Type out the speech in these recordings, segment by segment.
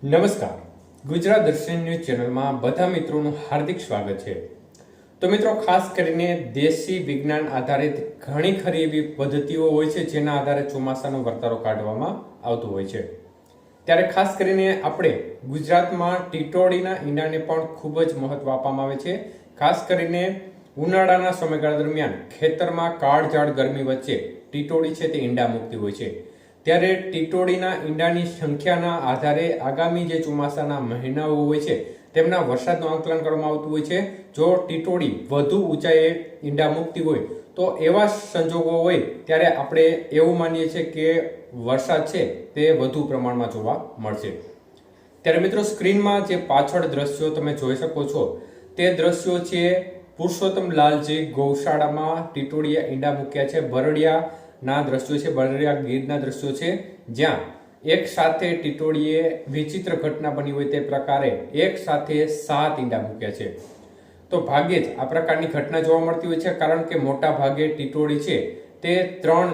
નમસ્કાર, ગુજરાત દર્શન ન્યૂઝ ચેનલમાં બધા મિત્રોનું હાર્દિક સ્વાગત છે। તો મિત્રો, ખાસ કરીને દેશી વિજ્ઞાન આધારિત ઘણી ખરી એવી પદ્ધતિઓ હોય છે જેના આધારે ચોમાસાનો વર્તારો કાઢવામાં આવતો હોય છે। ત્યારે ખાસ કરીને આપણે ગુજરાતમાં ટીટોડીના ઈંડાને પણ ખૂબ જ મહત્વ આપવામાં આવે છે। ખાસ કરીને ઉનાળાના સમયગાળા દરમિયાન ખેતરમાં કાળઝાળ ગરમી વચ્ચે ટીટોડી છે તે ઈંડા મૂકતી હોય છે। ત્યારે ટીટોડીના ઈંડાની સંખ્યાના આધારે આગામી જે ચોમાસાના મહિનાઓ હોય છે તેમના વરસાદનું આંકલન કરવામાં આવતું હોય છે। જો ટીટોડી વધુ ઊંચાઈએ ઈંડા મૂકતી હોય તો એવા સંજોગો હોય ત્યારે આપણે એવું માનીએ છીએ કે વરસાદ છે તે વધુ પ્રમાણમાં જોવા મળશે। ત્યારે મિત્રો, સ્ક્રીનમાં જે પાછળ દ્રશ્યો તમે જોઈ શકો છો તે દ્રશ્યો છે પુરુષોત્તમ લાલજી ગૌશાળામાં ટીટોડીયા ઈંડા મૂક્યા છે। બરડિયા ના દ્રશ્યો છે, બરડિયા ગીરના દ્રશ્યો છે, જ્યાં એક સાથે ટીટોડીએ વિચિત્ર ઘટના બની હોય તે પ્રકારે એક સાથે 7 ઈંડા મૂક્યા છે। તો ભાગ્યે જ આ પ્રકારની ઘટના જોવા મળતી હોય છે, કારણ કે મોટા ભાગે ટીટોડી છે તે 3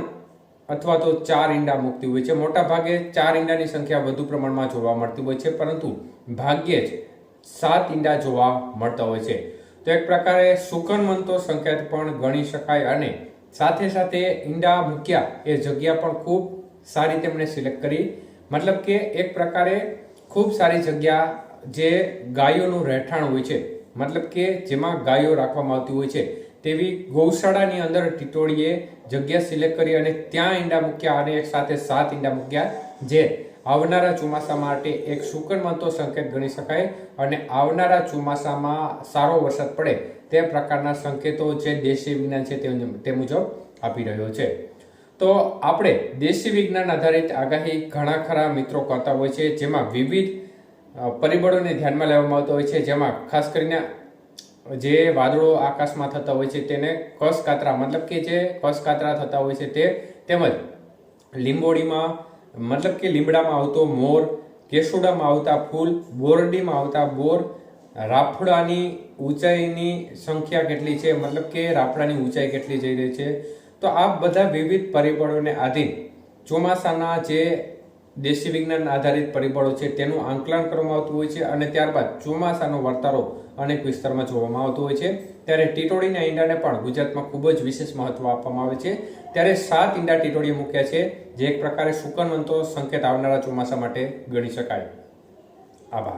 અથવા તો 4 ઈંડા મૂકતી હોય છે। મોટા ભાગે 4 ઈંડાની સંખ્યા વધુ પ્રમાણમાં જોવા મળતી હોય છે, પરંતુ ભાગ્યે જ 7 ઈંડા જોવા મળતા હોય છે। તો એક પ્રકારે શુકનવંતો સંકેત પણ ગણી શકાય અને સાથે સાથે ઈંડા મૂક્યા એ જગ્યા પણ ખૂબ સારી તેમણે સિલેક્ટ કરી, મતલબ કે એક પ્રકારે ખૂબ સારી જગ્યા જે ગાયોનું રહેઠાણ હોય છે, મતલબ કે જેમાં ગાયો રાખવામાં આવતી હોય છે તેવી ગૌશાળાની અંદર ટીટોડીએ જગ્યા સિલેક્ટ કરી અને ત્યાં ઈંડા મૂક્યા અને એક સાથે 7 ઈંડા મૂક્યા, જે આવનારા ચોમાસા માટે એક શુકનવંતો સંકેત ગણી શકાય અને આવનારા ચોમાસામાં સારો વરસાદ પડે તે પ્રકારના સંકેતો જે દેશી વિજ્ઞાન છે તે મુજબ આપી રહ્યો છે। તો આપણે દેશી વિજ્ઞાન આધારિત આગાહી ઘણા ખરા મિત્રો કરતા હોય છે, જેમાં વિવિધ પરિબળોને ધ્યાનમાં લેવામાં આવતા હોય છે, જેમાં ખાસ કરીને જે વાદળો આકાશમાં થતા હોય છે તેને કસકાતરા, મતલબ કે જે કસકાતરા થતા હોય છે તે, તેમજ લીંબોડીમાં મતલબ કે લીમડામાં આવતો મોર, કેસુડામાં આવતા ફૂલ, બોરડીમાં આવતા બોર, રાફડાની ઊંચાઈની સંખ્યા કેટલી છે, મતલબ કે રાફડાની ઊંચાઈ કેટલી જઈ રહી છે। તો આ બધા વિવિધ પરિબળોને આધીન ચોમાસાના જે દેશી વિજ્ઞાન આધારિત પરિબળો છે તેનું આંકલન કરવામાં આવતું હોય છે અને ત્યારબાદ ચોમાસાનો વર્તારો અનેક વિસ્તારમાં જોવામાં આવતો હોય છે। ત્યારે ટીટોડીના ઈંડાને પણ ગુજરાતમાં ખૂબ જ વિશેષ મહત્વ આપવામાં આવે છે। ત્યારે 7 ઈંડા ટીટોડીએ મૂક્યા છે, જે એક પ્રકારે શુકનવંતો સંકેત આવનારા ચોમાસા માટે ગણી શકાય। આભાર।